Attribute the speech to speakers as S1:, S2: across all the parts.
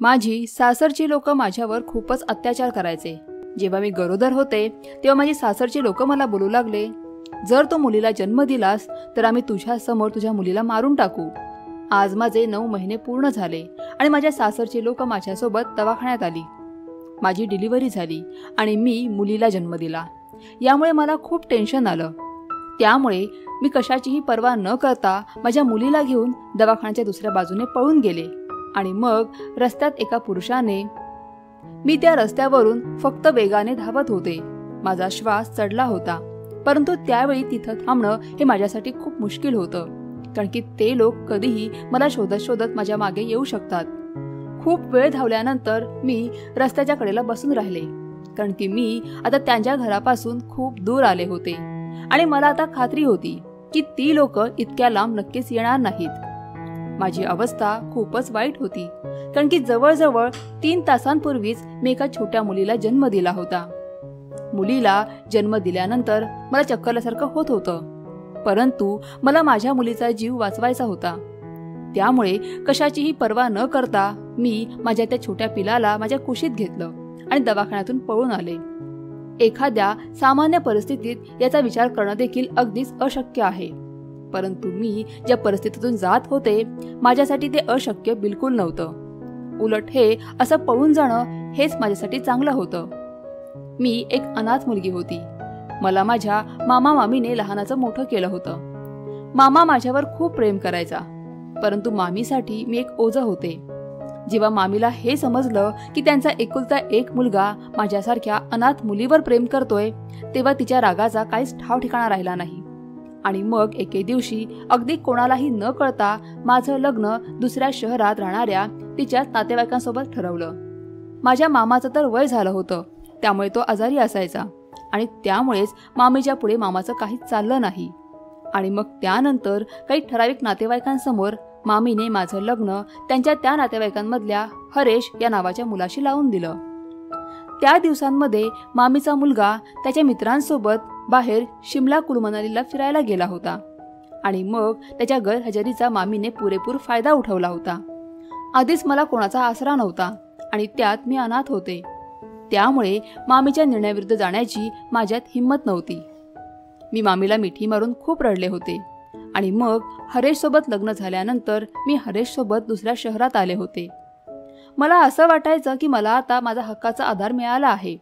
S1: माझी सासरची लोक माझ्यावर खूपच अत्याचार करायचे। जेव्हा मी गरोदर होते तेव्हा माझी सासरची लोक मला बोलू लागले, जर तो मुलीला जन्म दिलास तर आम्ही तुझ्या समोर तुझ्या मुलीला मारून टाकू। आज माझे 9 महिने पूर्ण झाले आणि माझ्या सासरची लोक माझ्यासोबत दवाखान्यात आली। माझी डिलिव्हरी झाली आणि मी मुलीला जन्म दिला। यामुळे मला खूप टेन्शन आलं। त्यामुळे मी कशाचीही पर्वा न करता माझ्या मुलीला घेऊन दवाखान्याच्या दुसऱ्या बाजूने पळून गेले आणि मग रस्त्यात एका पुरुषाने, मी त्या रस्त्यावरून फक्त वेगाने धावत होते। माझा श्वास चढला होता, परंतु त्यावेळी तिथं थांबणं हे माझ्यासाठी खूप मुश्किल होतं, कारण की ते लोक कधीही मला शोधत शोधत माझ्या मागे येऊ शकतात। खूप वेळ धावल्यानंतर मी रस्त्याच्या कडेला बसून राहिले, कारण की मी आता त्यांच्या घरापासून खूप दूर आले होते आणि मला आता खात्री होती की ती लोक इतक्या लांब नक्कीच येणार नाहीत। माझी अवस्था खूपच वाईट होती, कारण की जवळजवळ 3 तासांपूर्वीच मी एका छोट्या मुलीला जन्म दिला होता। मुलीला जन्म दिल्यानंतर मला चक्कर आल्यासारखं होत होतं, परंतु मला माझ्या मुलीचा जीव वाचवायचा होता। त्यामुळे कशाचीही पर्वा न करता मी माझ्या त्या छोट्या पिलाला माझ्या कुशीत घेतलं आणि दवाखान्यातून पळून आले। एखाद्या सामान्य परिस्थितीत याचा विचार करणं देखील अगदीच अशक्य आहे, परंतु मी ज्या परिस्थितीतून जात होते माझ्यासाठी ते अशक्य बिलकुल नव्हतं। उलट हे असं पळून जाणं हेच माझ्यासाठी चांगलं होतं। मी एक अनाथ मुलगी होती। मला माझ्या मामा मामीने लहानाचं मोठं केलं होतं। मामा माझ्यावर खूप प्रेम करायचा, परंतु मामीसाठी मी एक ओझं होते। जेव्हा मामीला हे समजलं की त्यांचा एकुलता एक मुलगा माझ्यासारख्या अनाथ मुलीवर प्रेम करतोय, तेव्हा तिच्या रागाचा काहीच ठाव ठिकाणा राहिला नाही आणि मग एके दिवशी अगदी कोणालाही न कळता माझं लग्न दुसऱ्या शहरात राहणाऱ्या तिच्या नातेवाईकांसोबत ठरवलं। माझ्या मामाचं तर वय झालं होतं, त्यामुळे तो आजारी असायचा आणि त्यामुळेच मामीच्या पुढे मामाचं काहीच चाललं नाही। आणि मग त्यानंतर काही ठराविक नातेवाईकांसमोर मामीने माझं लग्न त्यांच्या त्या नातेवाईकांमधल्या हरेश या नावाच्या मुलाशी लावून दिलं। त्या दिवसांमध्ये मामीचा मुलगा त्याच्या मित्रांसोबत बाहेर शिमला कुलू मनालीला फिरायला गेला होता आणि मग त्याच्या गैरहजेरीचा मामीने पुरेपूर फायदा उठवला होता। आधीच मला कोणाचा आसरा नव्हता आणि त्यात मी अनाथ होते, त्यामुळे मामीच्या निर्णयाविरुद्ध जाण्याची माझ्यात हिंमत नव्हती। मी मामीला मिठी मारून खूप रडले होते आणि मग हरेश सोबत लग्न झाल्यानंतर मी हरेश सोबत दुसऱ्या शहरात आले होते। मला असं वाटायचं की मला आता माझा हक्काचा आधार मिळाला आहे।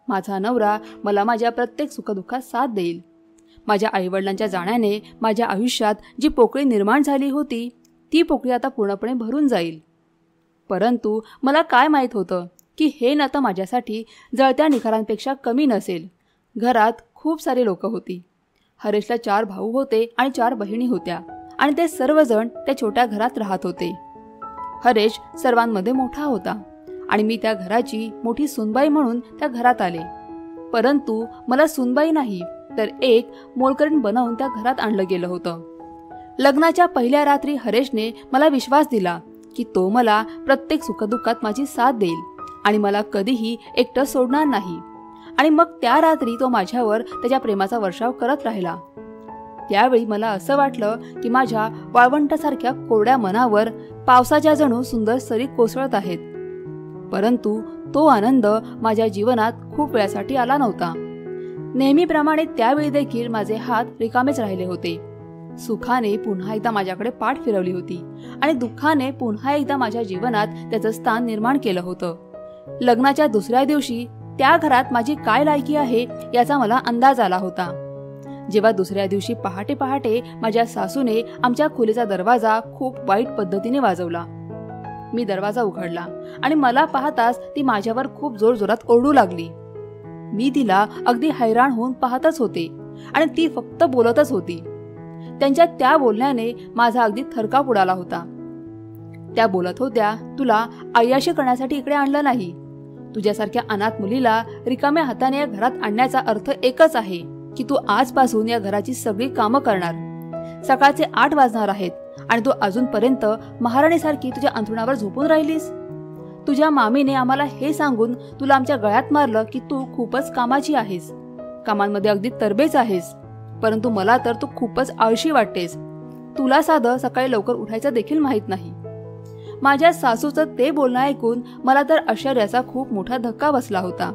S1: माझा नवरा मला माझ्या प्रत्येक सुखदुःखात साथ देईल। माझ्या आईवडिलांच्या जाण्याने माझ्या आयुष्यात जी पोकळी निर्माण झाली होती ती पोकळी आता पूर्णपणे भरून जाईल। परंतु मला काय माहीत होतं की हे नातं माझ्यासाठी जळत्या निखारांपेक्षा कमी नसेल। घरात खूप सारी लोक होती। हरेशला 4 भाऊ होते आणि 4 बहिणी होत्या आणि ते सर्वजण त्या छोट्या घरात राहत होते। हरेश सर्वांमध्ये मोठा होता आणि मी त्या घराची मोठी सुनबाई म्हणून त्या घरात आले, परंतु मला सुनबाई नाही तर एक मोलकरीण बनवून त्या घरात आणलं गेलं होतं। लग्नाच्या पहिल्या रात्री हरेशने मला विश्वास दिला की तो मला प्रत्येक सुखदुःखात माझी साथ देईल आणि मला कधीही एकटं सोडणार नाही। आणि मग त्या रात्री तो माझ्यावर त्याच्या प्रेमाचा वर्षाव करत राहिला। त्यावेळी मला असं वाटलं की माझ्या वाळवंटासारख्या कोरड्या मनावर पावसाच्या जणू सुंदर सरी कोसळत आहेत, परंतु तो आनंद माझ्या जीवनात खूप वेळासाठी आला नव्हता। नेहमीप्रमाणे त्यावेळी देखील माझे हात रिकामेच राहिले होते। सुखाने पुन्हा एकदा माझ्याकडे पाठ फिरवली होती आणि दुःखाने पुन्हा एकदा माझ्या जीवनात त्याचं स्थान निर्माण केलं होतं। लग्नाच्या दुसऱ्या दिवशी त्या घरात माझी काय लायकी आहे याचा मला अंदाज आला होता। जेव्हा दुसऱ्या दिवशी पहाटे पहाटे माझ्या सासूने आमच्या खोलीचा दरवाजा खूप वाईट पद्धतीने वाजवला। मी दरवाजा उघडला आणि मला पाहताच ती माझ्यावर खूप जोरजोरात ओरडू लागली। मी तिला अगदी हैराण होऊन पाहतच होते आणि ती फक्त बोलतच होती। त्यांच्या त्या बोलण्याने माझा अगदी थरकाप उडाला होता। त्या बोलत होत्या, तुला अय्याशी करण्यासाठी इकडे आणलं नाही। तुझ्यासारख्या अनाथ मुलीला रिकाम्या हाताने या घरात आणण्याचा अर्थ एकच आहे की तू आजपासून या घराची सगळी कामं करणार। सकाळचे 8 वाजणार आहेत आणि तू अजूनपर्यंत महाराणीसारखी तुझ्या अंथरुणावर झोपून राहिलीस। तुझ्या मामीने आम्हाला हे सांगून तुला आमच्या गळ्यात मारलं की तू खूपच कामाची आहेस, कामांमध्ये अगदी तरबेज आहेस, परंतु मला तर तू खूपच आळशी वाटतेस। तुला साधं सकाळी लवकर उठायचं देखील माहित नाही। माझ्या सासूचं ते बोलणं ऐकून मला तर आश्चर्याचा खूप मोठा धक्का बसला होता.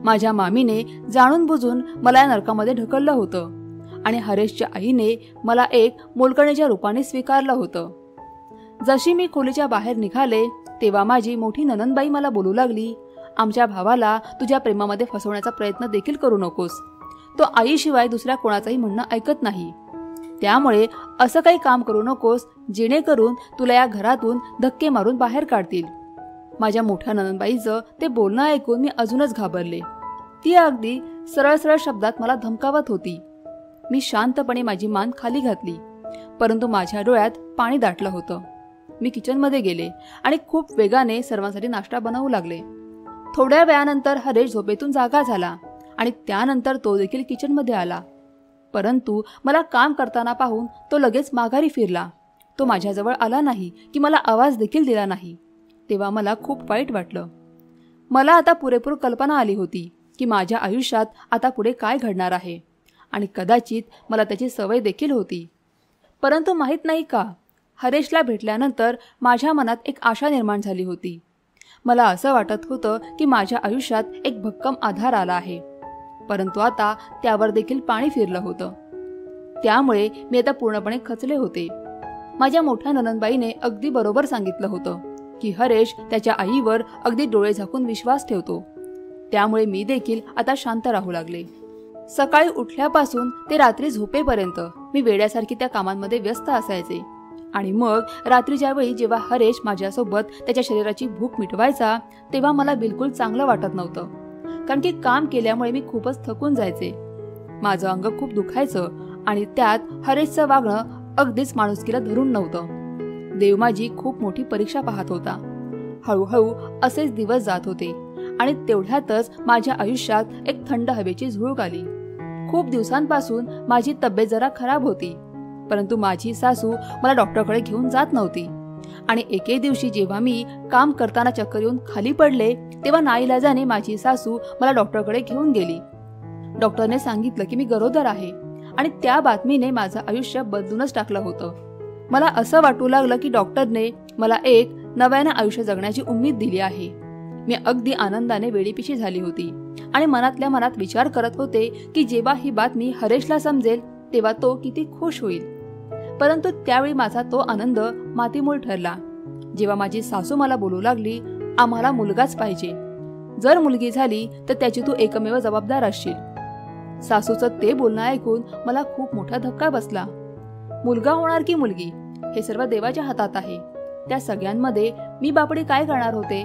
S1: माझ्या मामीने जाणून बुजून मला या नरकामध्ये ढकललं होतं आणि हरेशच्या आईने मला एक मोलकणीच्या रूपाने स्वीकारलं होतं. जशी मी खोलीच्या बाहेर निघाले तेव्हा माझी मोठी ननंदबाई मला बोलू लागली, आमच्या भावाला तुझ्या प्रेमामध्ये फसवण्याचा प्रयत्न देखील करू नकोस. तो आईशिवाय दुसऱ्या कोणाचंही म्हणणं ऐकत नाही. त्यामुळे असं काही काम करू नकोस जेणेकरून तुला या घरातून धक्के मारून बाहेर काढतील. माझ्या मोठ्या ननंदबाईचं ते बोलणं ऐकून मी अजूनच घाबरले. ती अगदी सरळ सरळ शब्दात मला धमकावत होती. मी शांतपणे माझी मान खाली घातली, परंतु माझ्या डोळ्यात पाणी दाटलं होतं. मी किचनमध्ये गेले आणि खूप वेगाने सर्वांसाठी नाश्ता बनवू लागले. थोड्या वेळानंतर हरेश झोपेतून जागा झाला आणि त्यानंतर तो देखील किचनमध्ये आला. परंतु मला काम करताना पाहून तो लगेच माघारी फिरला. तो माझ्याजवळ आला नाही की मला आवाज देखील दिला नाही. तेव्हा मला खूप वाईट वाटलं. मला आता पुरेपूर कल्पना आली होती की माझ्या आयुष्यात आता पुढे काय घडणार आहे आणि कदाचित मला त्याची सवय देखील होती. परंतु माहीत नाही का, हरेशला भेटल्यानंतर माझ्या मनात एक आशा निर्माण झाली होती. मला असं वाटत होतं की माझ्या आयुष्यात एक भक्कम आधार आला आहे. परंतु आता त्यावर देखील पाणी फिरलं होतं. त्यामुळे मी आता पूर्णपणे खचले होते. माझ्या मोठ्या ननंदबाईने अगदी बरोबर सांगितलं होतं की हरेश त्याच्या आईवर अगदी डोळे झाकून विश्वास ठेवतो. त्यामुळे मी देखील आता शांत राहू लागले. सकाळी उठल्यापासून ते रात्री झोपेपर्यंत मी वेड्यासारखी त्या कामांमध्ये व्यस्त असायचे. आणि मग रात्रीच्या वेळी जेव्हा हरेश माझ्यासोबत त्याच्या शरीराची भूक मिटवायचा तेव्हा मला बिलकुल चांगलं वाटत नव्हतं. कारण की काम केल्यामुळे मी खूपच थकून जायचे. माझं अंग खूप दुखायचं आणि त्यात हरेशचं वागणं अगदीच माणुसकीला धरून नव्हतं. देव माझी खूप मोठी परीक्षा पाहत होता. हळूहळू असेच दिवस जात होते आणि तेवढ्यातच माझ्या आयुष्यात एक थंड हवेची झुळूक आली. खूप दिवसांपासून माझी तब्येत जरा खराब होती, परंतु माझी सासू मला डॉक्टरकडे घेऊन जात नव्हती. आणि एके दिवशी जेव्हा मी काम करताना चक्कर येऊन खाली पडले तेव्हा नाईलाजाने माझी सासू मला डॉक्टरकडे घेऊन गेली. डॉक्टरने सांगितलं की मी गरोदर आहे आणि त्या बातमीने माझं आयुष्य बदलूनच टाकलं होतं. मला असं वाटू लागलं की डॉक्टरने मला एक नव्यानं आयुष्य जगण्याची उम्मीद दिली आहे. मी अगदी आनंदाने वेडीपिशी झाली होती आणि मनातल्या मनात विचार करत होते की जेव्हा ही बातमी हरेशला समजेल तेव्हा तो किती खुश होईल. परंतु त्यावेळी माझा तो आनंद मातीमोल ठरला जेव्हा माझी सासू मला बोलू लागली, आम्हाला मुलगाच पाहिजे. जर मुलगी झाली तर त्याची तू एकमेव जबाबदार असशील. सासूचं ते बोलणं ऐकून मला खूप मोठा धक्का बसला. मुलगा होणार की मुलगी हे सर्व देवाच्या हातात आहे. त्या सगळ्यांमध्ये मी बापडी काय करणार होते.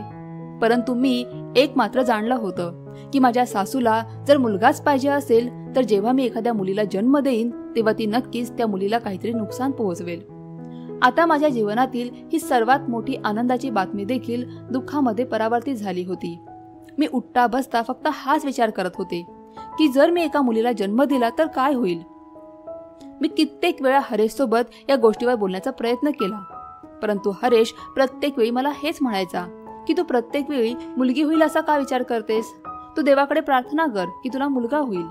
S1: परंतु मी एक मात्र जाणलं होतं की माझ्या सासूला जर मुलगाच पाहिजे असेल तर जेव्हा मी एखाद्या मुलीला जन्म देईन तेव्हा ती नक्कीच त्या मुलीला काहीतरी नुकसान पोहोचवेल. आता माझ्या जीवनातील ही सर्वात मोठी आनंदाची बातमी देखील दुःखामध्ये परावर्तित झाली होती. मी उठता बसता फक्त हाच विचार करत होते की जर मी एका मुलीला जन्म दिला तर काय होईल. मी कित्येक वेळा हरेश सोबत या गोष्टीवर बोलण्याचा प्रयत्न केला, परंतु हरेश प्रत्येक वेळी मला हेच म्हणायचा की तू प्रत्येक वेळी मुलगी होईल असा का विचार करतेस. तू देवाकडे प्रार्थना कर की तुला मुलगा होईल.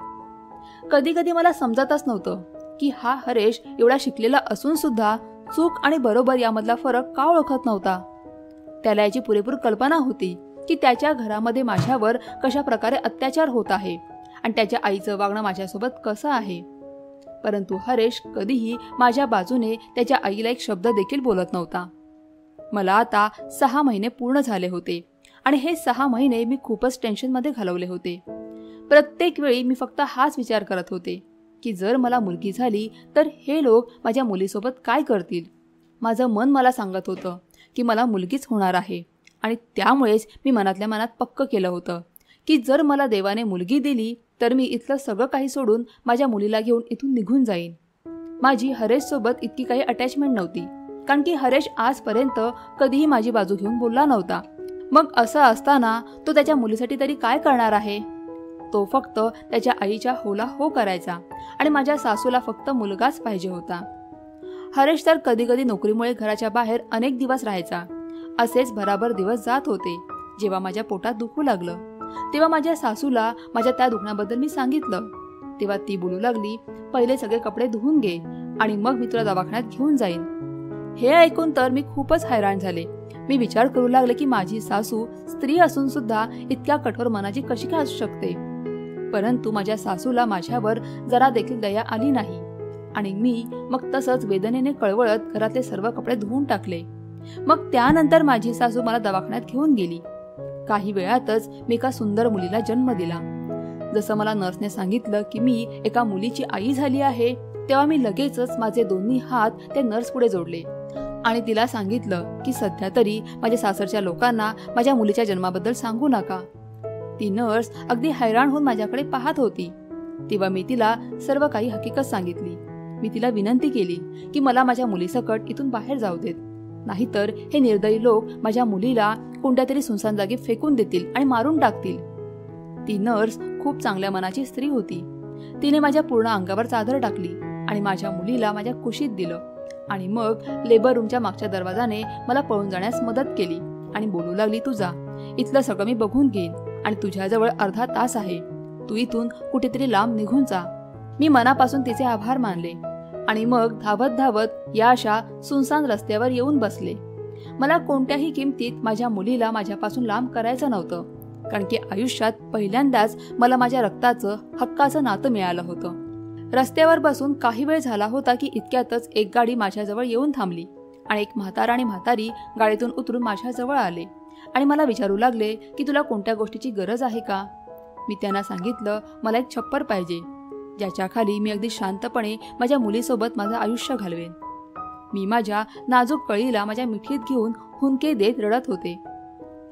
S1: कधी कधी मला समजतच नव्हतं की हा हरेश एवढा शिकलेला असून सुद्धा चूक आणि बरोबर यामधला फरक का ओळखत नव्हता. त्याला याची पुरेपूर कल्पना होती की त्याच्या घरामध्ये माझ्यावर कशा प्रकारे अत्याचार होत आहे आणि त्याच्या आईचं वागणं माझ्यासोबत कसं आहे. परंतु हरेश कधीही माझ्या बाजूने त्याच्या आईला एक शब्द देखील बोलत नव्हता. मला आता 6 महिने पूर्ण झाले होते आणि हे 6 महिने मी खूपच टेन्शनमध्ये घालवले होते. प्रत्येक वेळी मी फक्त हाच विचार करत होते की जर मला मुलगी झाली तर हे लोक माझ्या मुलीसोबत काय करतील. माझं मन मला सांगत होतं की मला मुलगीच होणार आहे आणि त्यामुळेच मी मनातल्या मनात पक्क केलं होतं की जर मला देवाने मुलगी दिली तर मी इथलं सगळं काही सोडून माझ्या मुलीला घेऊन इथून निघून जाईन. माझी हरेशसोबत इतकी काही अटॅचमेंट नव्हती, कारण की हरेश आजपर्यंत कधीही माझी बाजू घेऊन बोलला नव्हता. मग असं असताना तो त्याच्या मुलीसाठी तरी काय करणार आहे. तो फक्त त्याच्या आईच्या होला हो करायचा आणि माझ्या सासूला फक्त मुलगाच पाहिजे होता. हरेश तर कधी कधी नोकरीमुळे घराच्या बाहेर अनेक दिवस राहायचा. असेच भराभर दिवस जात होते. जेव्हा माझ्या पोटात दुखू लागलं तेव्हा माझ्या सासूला माझ्या त्या दुखण्याबद्दल मी सांगितलं. तेव्हा ती बोलू लागली, पहिले सगळे कपडे धुवून घे आणि मग मी तुला दवाखान्यात घेऊन जाईन. हे ऐकून तर मी खूपच हैराण झाले. मी विचार करू लागले की माझी सासू स्त्री असून सुद्धा इतक्या कठोर मनाची कशी काय असू शकते. परंतु माझ्या सासूला माझ्यावर जरा देखील दया आली नाही आणि मी मग तसंच वेदनेने कळवळत घरातले सर्व कपडे धुवून टाकले. मग त्यानंतर माझी सासू मला दवाखान्यात घेऊन गेली. काही वेळातच मी एका सुंदर मुलीला जन्म दिला. जसं मला नर्सने सांगितलं की मी एका मुलीची आई झाली आहे, तेव्हा मी लगेचच माझे दोन्ही हात त्या नर्स पुढे जोडले आणि तिला सांगितलं की सध्या तरी माझ्या सासरच्या लोकांना माझ्या मुलीच्या जन्माबद्दल सांगू नका. ती नर्स अगदी हैराण होऊन माझ्याकडे पाहत होती. तेव्हा मी तिला सर्व काही हकीकत सांगितली. मी तिला विनंती केली की मला माझ्या मुलीसकट इथून बाहेर जाऊ देत, नाहीतर हे निर्दयी लोक माझ्या मुलीला कोणत्या तरी सुनसान जागी फेकून देतील आणि मारून टाकतील. ती नर्स खूप चांगल्या मनाची स्त्री होती. तिने माझ्या पूर्ण अंगावर चादर टाकली आणि माझ्या मुलीला माझ्या कुशीत दिलं आणि मग लेबर रूमच्या मागच्या दरवाजाने मला पळून जाण्यास मदत केली आणि बोलू लागली, तू जा, इथलं सगळं मी बघून घेईन आणि तुझ्याजवळ अर्धा तास आहे, तू इथून कुठेतरी लांब निघून जा. मी मनापासून तिचे आभार मानले आणि मग धावत धावत या अशा सुनसान रस्त्यावर येऊन बसले. मला कोणत्याही किमतीत माझ्या मुलीला माझ्यापासून लांब करायचं नव्हतं, कारण की आयुष्यात पहिल्यांदाच मला माझ्या रक्ताचं हक्काचं नातं मिळालं होतं. रस्त्यावर बसून काही वेळ झाला होता की इतक्यातच एक गाडी माझ्याजवळ येऊन थांबली आणि एक म्हातारा आणि म्हातारी गाडीतून उतरून माझ्याजवळ आले आणि मला विचारू लागले की तुला कोणत्या गोष्टीची गरज आहे का. मी त्यांना सांगितलं, मला एक छप्पर पाहिजे ज्याच्या खाली मी अगदी शांतपणे माझ्या मुलीसोबत माझं आयुष्य घालवेन. मी माझ्या नाजूक कळीला माझ्या मिठीत घेऊन हुंदके देत रडत होते.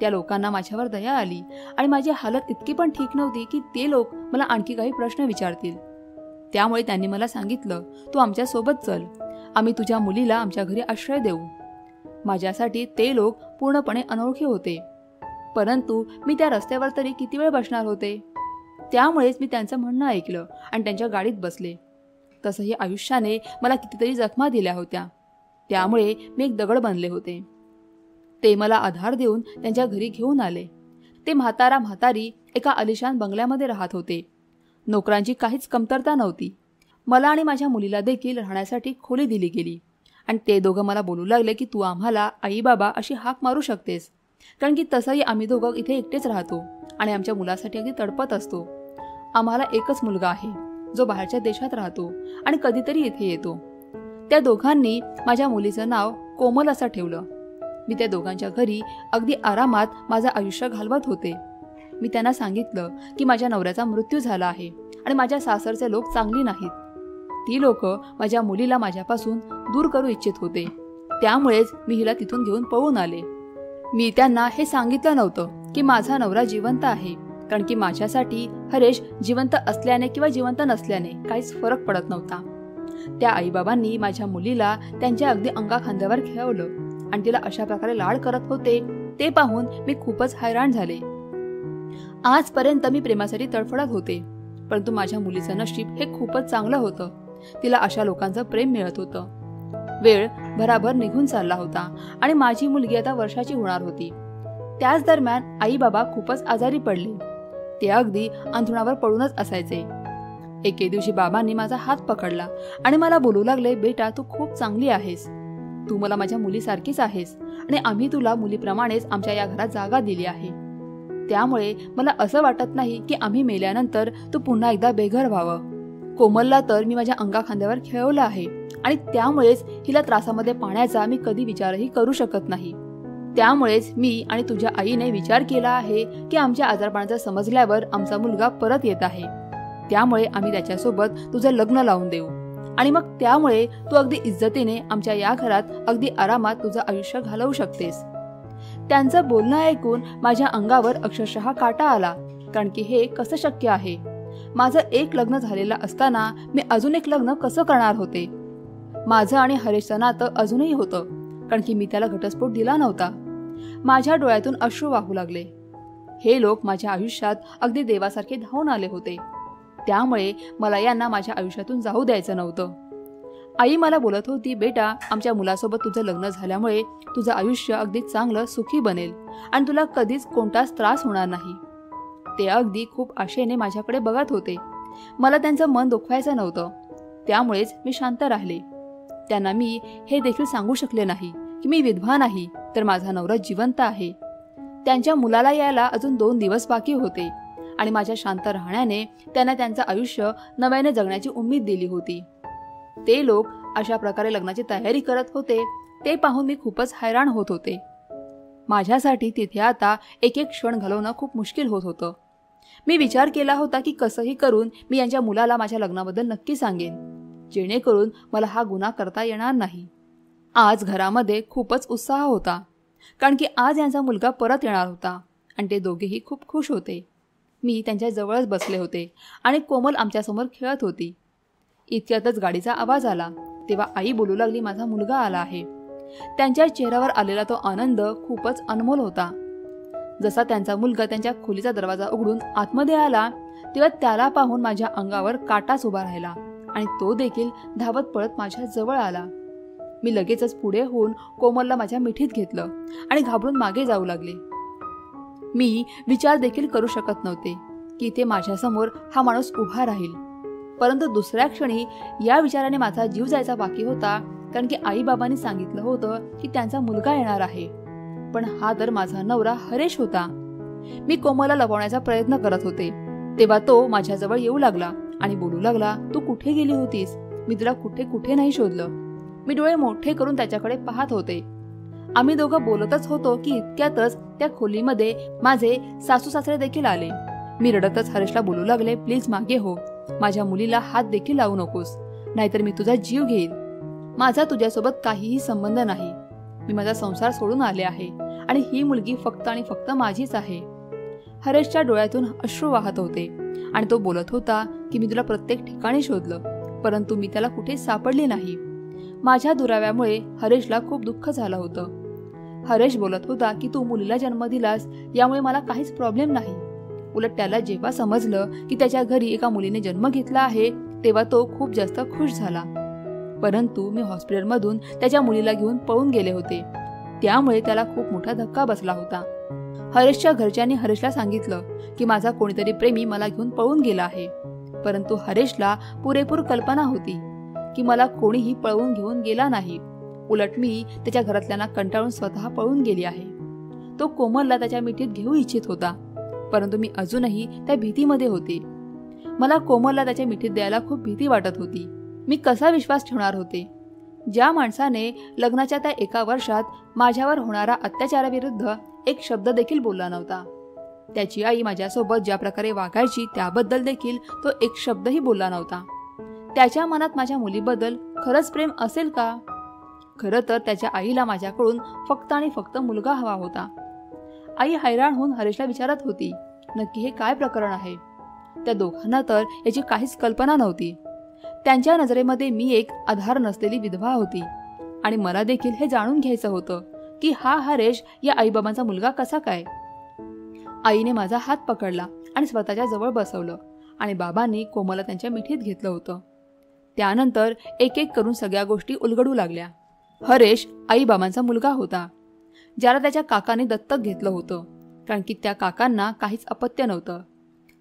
S1: त्या लोकांना माझ्यावर दया आली आणि माझी हालत इतकी पण ठीक नव्हती की ते लोक मला आणखी काही प्रश्न विचारतील. त्यामुळे त्यांनी मला सांगितलं, तू आमच्या सोबत चल, आम्ही तुझ्या मुलीला आमच्या घरी आश्रय देऊ. माझ्यासाठी ते लोक पूर्णपणे अनोळखी होते, परंतु मी त्या रस्त्यावर तरी किती वेळ बसणार होते. त्यामुळेच मी त्यांचं म्हणणं ऐकलं आणि त्यांच्या गाडीत बसले. तसंही आयुष्याने मला कितीतरी जखमा दिल्या होत्या, त्यामुळे मी एक दगड बनले होते. ते मला आधार देऊन त्यांच्या घरी घेऊन आले. ते म्हातारा म्हातारी एका आलिशान बंगल्यामध्ये राहत होते. नोकरांची काहीच कमतरता नव्हती. मला आणि माझ्या मुलीला देखील राहण्यासाठी खोली दिली गेली आणि ते दोघं मला बोलू लागले की तू आम्हाला आई बाबा अशी हाक मारू शकतेस, कारण की तसंही आम्ही दोघं इथे एकटेच राहतो आणि आमच्या मुलासाठी अगदी तडपत असतो. आम्हाला एकच मुलगा आहे जो बाहेरच्या देशात राहतो आणि कधीतरी इथे येतो. त्या दोघांनी माझ्या मुलीचं नाव कोमल असं ठेवलं. मी त्या दोघांच्या घरी अगदी आरामात माझं आयुष्य घालवत होते. मी त्यांना सांगितलं की माझ्या नवऱ्याचा मृत्यू झाला आहे आणि माझ्या सासरचे लोक चांगली नाहीत. ती लोक माझ्या मुलीला माझ्यापासून दूर करू इच्छित होते, त्यामुळेच मी हिला तिथून घेऊन पळून आले. मी त्यांना हे सांगितलं नव्हतं की माझा नवरा जिवंत आहे, कारण की माझ्यासाठी हरेश जिवंत असल्याने किंवा जिवंत नसल्याने काहीच फरक पडत नव्हता. त्या आईबाबांनी माझ्या मुलीला त्यांच्या अगदी अंगाखांद्यावर खेळवलं आणि तिला अशा प्रकारे लाड करत होते. ते पाहून मी खूपच हैराण झाले. आजपर्यंत मी प्रेमासाठी तडफडत होते, परंतु माझ्या मुलीचं नशीब हे खूपच चांगलं होतं. तिला अशा लोकांचं प्रेम मिळत होतं. वेळ भराभर निघून चालला होता आणि माझी मुलगी आता वर्षाची होणार होती. त्याच दरम्यान आई बाबा खूपच आजारी पडले. ते अगदी अंथरुणावर पडूनच असायचे. एके दिवशी बाबांनी माझा हात पकडला आणि मला बोलू लागले, बेटा तू खूप चांगली आहेस, तू मला माझ्या मुलीसारखीच आहेस आणि आम्ही तुला मुलीप्रमाणेच आमच्या या घरात जागा दिली आहे. त्यामुळे मला असं वाटत नाही की आम्ही मेल्यानंतर तू पुन्हा एकदा बेघर व्हावं. कोमलला तर मी माझ्या अंगाखांद्यावर खेळवलं आहे आणि त्यामुळेच हिला त्रासामध्ये पाण्याचा मी कधी विचारही करू शकत नाही. त्यामुळेच मी आणि तुझ्या आईने विचार केला आहे की आमच्या आजारपणाचं समजल्यावर आमचा मुलगा परत येत आहे, त्यामुळे आम्ही त्याच्यासोबत तुझं लग्न लावून देऊ आणि मग त्यामुळे तू अगदी इज्जतीने आमच्या या घरात अगदी आरामात तुझं आयुष्य घालवू शकतेस. त्यांचं बोलणं ऐकून माझ्या अंगावर अक्षरशः काटा आला, कारण की हे कसं शक्य आहे. माझं एक लग्न झालेलं असताना मी अजून एक लग्न कसं करणार होते. माझं आणि हरेशचं नातं अजूनही होतं, कारण की मी त्याला घटस्फोट दिला नव्हता. माझ्या डोळ्यातून अश्रू वाहू लागले. हे लोक माझ्या आयुष्यात अगदी देवासारखे धावून आले होते, त्यामुळे मला यांना माझ्या आयुष्यातून जाऊ द्यायचं नव्हतं. आई मला बोलत होती, बेटा आमच्या मुलासोबत तुझं लग्न झाल्यामुळे तुझं आयुष्य अगदी चांगलं सुखी बनेल आणि तुला कधीच कोणताच त्रास होणार नाही. ते अगदी खूप आशेने माझ्याकडे बघत होते. मला त्यांचं मन दुखवायचं नव्हतं, त्यामुळेच मी शांत राहिले. त्यांना मी हे देखील सांगू शकले नाही की मी विधवा नाही, तर माझा नवरा जिवंत आहे. त्यांच्या मुलाला यायला अजून 2 दिवस बाकी होते आणि माझ्या शांत राहण्याने त्यांना त्यांचं आयुष्य नव्याने जगण्याची उमेद दिली होती. ते लोक अशा प्रकारे लग्नाची तयारी करत होते ते पाहून मी खूपच हैराण होत होते. माझ्यासाठी तिथे आता एक एक क्षण घालवणं खूप मुश्किल होत होतं. मी विचार केला होता की कसंही करून मी यांच्या मुलाला माझ्या लग्नाबद्दल नक्की सांगेन, जेणेकरून मला हा गुन्हा करता येणार नाही. आज घरामध्ये खूपच उत्साह होता, कारण की आज यांचा मुलगा परत येणार होता आणि ते दोघेही खूप खुश होते. मी त्यांच्या जवळच बसले होते आणि कोमल आमच्यासमोर खेळत होती. इतक्यातच गाडीचा आवाज आला. तेव्हा आई बोलू लागली, माझा मुलगा आला आहे. त्यांच्या चेहऱ्यावर आलेला तो आनंद खूपच अनमोल होता. जसा त्यांचा मुलगा त्यांच्या खोलीचा दरवाजा उघडून आतमध्ये आला तेव्हा त्याला पाहून माझ्या अंगावर काटाच उभा राहिला आणि तो देखील धावत पळत माझ्या जवळ आला. मी लगेचच पुढे होऊन कोमलला माझ्या मिठीत घेतलं आणि घाबरून मागे जाऊ लागले. मी विचार देखील करू शकत नव्हते की इथे माझ्यासमोर हा माणूस उभा राहील. परंतु दुसऱ्या क्षणी या विचाराने माझा जीव जायचा बाकी होता, कारण की आई बाबांनी सांगितलं होतं की त्यांचा मुलगा येणार आहे. पण हा तर माझा नवरा हरेश होता. मी कोमलला लपवण्याचा प्रयत्न करत होते तेव्हा तो माझ्याजवळ येऊ लागला आणि बोलू लागला, तू कुठे गेली होतीस? मी तुला कुठे कुठे नाही शोधलं. मी डोळे मोठे करून त्याच्याकडे पाहत होते. आम्ही दोघं बोलतच होतो की इतक्यातच त्या खोलीमध्ये माझे सासू सासरे देखील आले. मी रडतच हरेशला बोलू लागले, प्लीज मागे हो, माझ्या मुलीला हात देखील लावू नकोस, नाहीतर मी तुझा जीव घेईन. माझा तुझ्यासोबत काहीही संबंध नाही. मी माझा संसार सोडून आले आहे आणि ही मुलगी फक्त आणि फक्त माझीच आहे. हरेशच्या डोळ्यातून अश्रू वाहत होते आणि तो बोलत होता की मी तुला प्रत्येक ठिकाणी शोधलं, परंतु मी त्याला कुठे सापडली नाही. माझ्या दुराव्यामुळे हरेशला खूप दुःख झालं होतं. हरेश बोलत होता की तू मुलीला जन्म दिलास यामुळे मला काहीच प्रॉब्लेम नाही. उलट त्याला जेव्हा समजलं की त्याच्या घरी एका मुलीने जन्म घेतला आहे तेव्हा तो खूप जास्त खुश झाला. परंतु मी हॉस्पिटलमधून त्याच्या मुलीला घेऊन पळून गेले होते, त्यामुळे त्याला खूप मोठा धक्का बसला होता. हरेशच्या घरच्यांनी हरेशला सांगितलं की माझा कोणीतरी प्रेमी मला घेऊन पळून गेला आहे. परंतु हरेशला पुरेपूर कल्पना होती की मला कोणीही पळवून घेऊन गेला नाही. उलट मी त्याच्या घरातल्यांना कंटाळून स्वतः पळून गेली आहे. तो कोमलला त्याच्या मिठीत घेऊ इच्छित होता, परंतु मी अजूनही त्या भीतीमध्ये होते. मला कोमलला त्याच्या मिठीत द्यायला खूप भीती वाटत होती. मी कसा विश्वास ठेवणार होते? ज्या माणसाने लग्नाच्या त्या 1 वर्षात माझ्यावर होणारा अत्याचाराविरुद्ध एक शब्द देखील बोलला नव्हता. त्याची आई माझ्यासोबत ज्या प्रकारे वागायची त्याबद्दल देखील तो एक शब्दही बोलला नव्हता. त्याच्या मनात माझ्या मुलीबद्दल खरंच प्रेम असेल का? खरं तर त्याच्या आईला माझ्याकडून फक्त आणि फक्त मुलगा हवा होता. आई हैराण होऊन हरेशला विचारत होती, नक्की हे काय प्रकरण आहे? त्या दोघांना तर याची काहीच कल्पना नव्हती. त्यांच्या नजरेमध्ये मी एक आधार नसलेली विधवा होती आणि मला देखील हे जाणून घ्यायचं होतं की हा हरेश या आईबाबांचा मुलगा कसा काय. आईने माझा हात पकडला आणि स्वतःच्या जवळ बसवलं आणि बाबांनी कोमलला त्यांच्या मिठीत घेतलं होतं. त्यानंतर एक एक करून सगळ्या गोष्टी उलगडू लागल्या. हरेश आईबाबांचा मुलगा होता, ज्याला त्याच्या काकाने दत्तक घेतलं होतं, कारण की त्या काकांना काहीच अपत्य नव्हतं.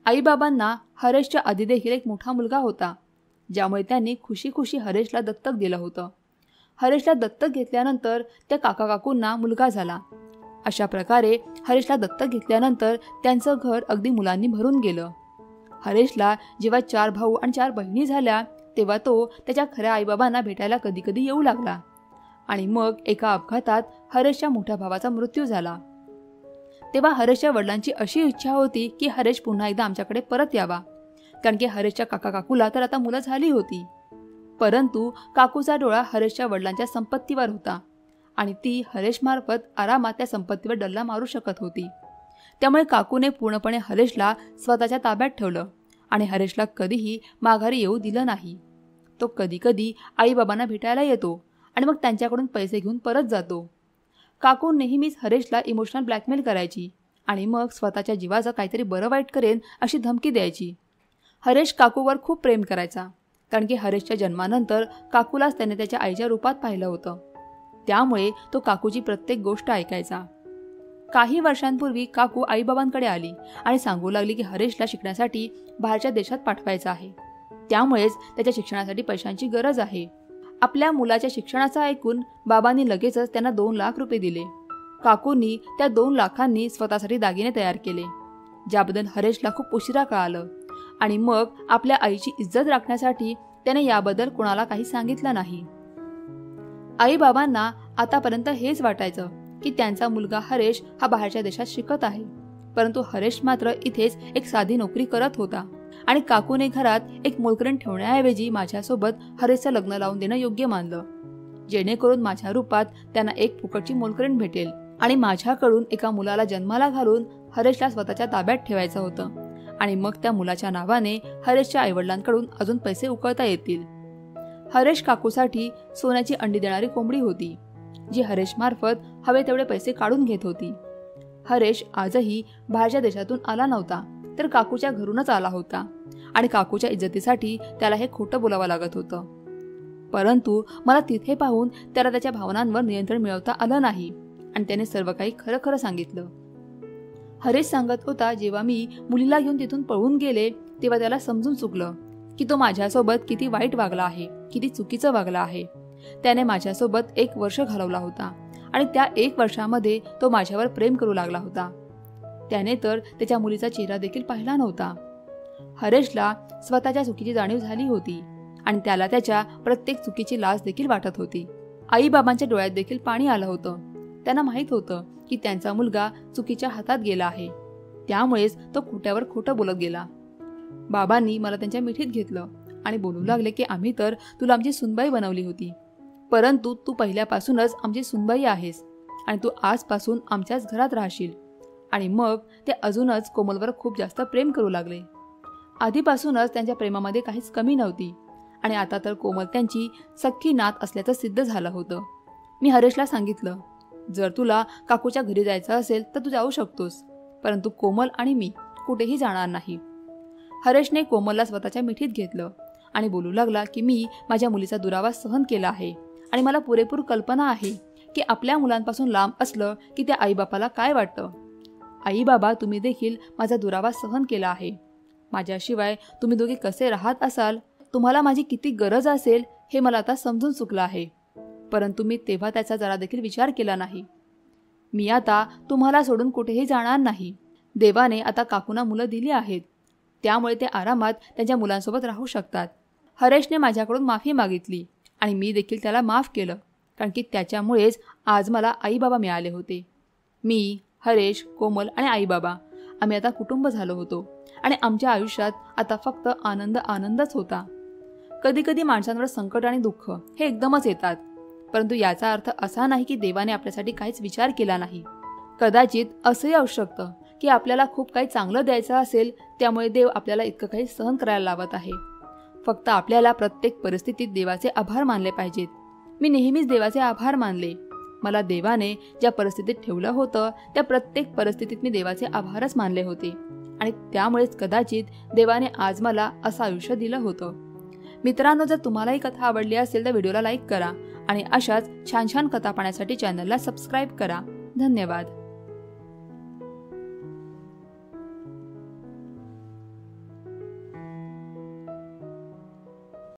S1: आईबाबांना हरेशच्या आधी देखील एक मोठा मुलगा होता, ज्यामुळे त्यांनी खुशी खुशी हरेशला दत्तक दिलं होतं. हरेशला दत्तक घेतल्यानंतर त्या काका काकूंना मुलगा झाला. अशा प्रकारे हरेशला दत्तक घेतल्यानंतर त्यांचं घर अगदी मुलांनी भरून गेलं. हरेशला जेव्हा 4 भाऊ आणि 4 बहिणी झाल्या तेव्हा तो त्याच्या खऱ्या आईबाबांना भेटायला कधी कधी येऊ लागला. आणि मग एका अपघातात हरेशच्या मोठ्या भावाचा मृत्यू झाला. तेव्हा हरेशच्या वडिलांची अशी इच्छा होती की हरेश पुन्हा एकदा आमच्याकडे परत यावा, कारण की हरेशच्या काका काकूला तर आता मुलं झाली होती. परंतु काकूचा डोळा हरेशच्या वडिलांच्या संपत्तीवर होता आणि ती हरेशमार्फत आरामात त्या संपत्तीवर डल्ला मारू शकत होती. त्यामुळे काकूने पूर्णपणे हरेशला स्वतःच्या ताब्यात ठेवलं आणि हरेशला कधीही माघारी येऊ दिलं नाही. तो कधी कधी आईबाबांना भेटायला येतो आणि मग त्यांच्याकडून पैसे घेऊन परत जातो. काकू नेहमीच हरेशला इमोशनल ब्लॅकमेल करायची आणि मग स्वतःच्या जीवाचं काहीतरी बरं वाईट करेन अशी धमकी द्यायची. हरेश काकूवर खूप प्रेम करायचा, कारण की हरेशच्या जन्मानंतर काकूलाच त्याने त्याच्या आईच्या रूपात पाहिलं होतं. त्यामुळे तो काकूची प्रत्येक गोष्ट ऐकायचा. काही वर्षांपूर्वी काकू आईबाबांकडे आली आणि सांगू लागली की हरेशला शिकण्यासाठी बाहेरच्या देशात पाठवायचं आहे, त्यामुळेच त्याच्या शिक्षणासाठी पैशांची गरज आहे. आपल्या मुलाच्या शिक्षणाचं ऐकून बाबांनी लगेचच त्यांना 2 लाख रुपये दिले. काकूंनी त्या 2 लाखांनी स्वतःसाठी दागिने तयार केले, ज्याबद्दल हरेशला खूप उशिरा कळालं. आणि मग आपल्या आईची इज्जत राखण्यासाठी त्याने याबद्दल कोणाला काही सांगितलं नाही. आई बाबांना आतापर्यंत हेच वाटायचं की त्यांचा मुलगा हरेश हा बाहेरच्या देशात शिकत आहे, परंतु हरेश मात्र इथेच एक साधी नोकरी करत होता. आणि काकूने घरात एक मोलकरीण ठेवण्याऐवजी माझ्यासोबत हरेशचं लग्न लावून देणं योग्य मानलं, जेणेकरून माझ्या रूपात त्यांना एक फुकटची मोलकरीण भेटेल आणि माझ्याकडून एका मुलाला जन्माला घालून हरेशला स्वतःच्या ताब्यात ठेवायचं होतं. आणि मग त्या मुलाच्या नावाने हरेशच्या आईवडिलांकडून अजून पैसे उकळता येतील. हरेश काकूसाठी सोन्याची अंडी देणारी कोंबडी होती, जी हरेश मार्फत हवे तेवढे पैसे काढून घेत होती. हरेश आजही बाहेरच्या देशातून आला नव्हता, तर काकूच्या घरूनच आला होता. आणि काकूच्या इज्जतीसाठी त्याला हे खोटं बोलावं लागत होतं. परंतु मला तिथे पाहून त्याला त्याच्या भावनांवर नियंत्रण मिळवता आलं नाही आणि त्याने सर्व काही खरं खरं सांगितलं. हरेश सांगत होता, जेव्हा मी मुलीला घेऊन तिथून पळून गेले तेव्हा त्याला समजून चुकलं की तो माझ्यासोबत किती वाईट वागला आहे, किती चुकीचं वागला आहे. त्याने माझ्यासोबत 1 वर्ष घालवला होता आणि त्या 1 वर्षामध्ये तो माझ्यावर प्रेम करू लागला होता. त्याने तर त्याच्या मुलीचा चेहरा देखील पाहिला नव्हता. हरेशला स्वतःच्या चुकीची जाणीव झाली होती आणि त्याला त्याच्या प्रत्येक चुकीची लाज देखील वाटत होती. आई बाबांच्या डोळ्यात देखील पाणी आलं होतं. त्यांना माहीत होतं की त्यांचा मुलगा चुकीच्या हातात गेला आहे, त्यामुळेच तो खोट्यावर खोटं बोलत गेला. बाबांनी मला त्यांच्या मिठीत घेतलं आणि बोलू लागले की आम्ही तर तुला आमची सुनबाई बनवली होती, परंतु तू पहिल्यापासूनच आमची सुनबाई आहेस आणि तू आजपासून आमच्याच घरात राहशील. आणि मग ते अजूनच कोमलवर खूप जास्त प्रेम करू लागले. आधीपासूनच त्यांच्या प्रेमामध्ये काहीच कमी नव्हती आणि आता तर कोमल त्यांची सख्खी नात असल्याचं सिद्ध झालं होतं. मी हरेशला सांगितलं, जर तुला काकूच्या घरी जायचं असेल तर तू जाऊ शकतोस, परंतु कोमल आणि मी कुठेही जाणार नाही. हरेशने कोमलला स्वतःच्या मिठीत घेतलं आणि बोलू लागला की मी माझ्या मुलीचा दुरावास सहन केला आहे आणि मला पुरेपूर कल्पना आहे की आपल्या मुलांपासून लांब असलं की त्या आईबापाला काय वाटतं. आई बाबा, तुम्ही देखील माझा दुरावास सहन केला आहे. माझ्याशिवाय तुम्ही दोघे कसे राहत असाल, तुम्हाला माझी किती गरज असेल हे मला आता समजून चुकलं आहे, परंतु मी तेव्हा त्याचा जरा देखील विचार केला नाही. मी आता तुम्हाला सोडून कुठेही जाणार नाही. देवाने आता काकूंना मुलं दिली आहेत, त्यामुळे ते आरामात त्यांच्या मुलांसोबत राहू शकतात. हरेशने माझ्याकडून माफी मागितली आणि मी देखील त्याला माफ केलं, कारण की त्याच्यामुळेच आज मला आई बाबा मिळाले होते. मी, हरेश, कोमल आणि आई बाबा आम्ही आता कुटुंब झालो होतो आणि आमच्या आयुष्यात आता फक्त आनंदच होता. कधी कधी माणसांवर संकट आणि दुःख हे एकदमच येतात, परंतु याचा अर्थ असा नाही की देवाने आपल्यासाठी काहीच विचार केला नाही. कदाचित असंही असू शकतं की आपल्याला खूप काही चांगलं द्यायचं असेल, त्यामुळे देव आपल्याला इतकं काही सहन करायला लावत आहे. फक्त आपल्याला प्रत्येक परिस्थितीत देवाचे आभार मानले पाहिजेत. मी नेहमीच देवाचे आभार मानले. मला देवाने ज्या परिस्थितीत ठेवलं होतं त्या प्रत्येक परिस्थितीत मी देवाचे आभारच मानले होते आणि त्यामुळेच कदाचित देवाने आज मला असं आयुष्य दिलं होतं. मित्रांनो, जर तुम्हाला ही कथा आवडली असेल तर व्हिडिओला लाईक करा आणि अशाच छान छान कथा पाहण्यासाठी चॅनलला सबस्क्राईब करा. धन्यवाद.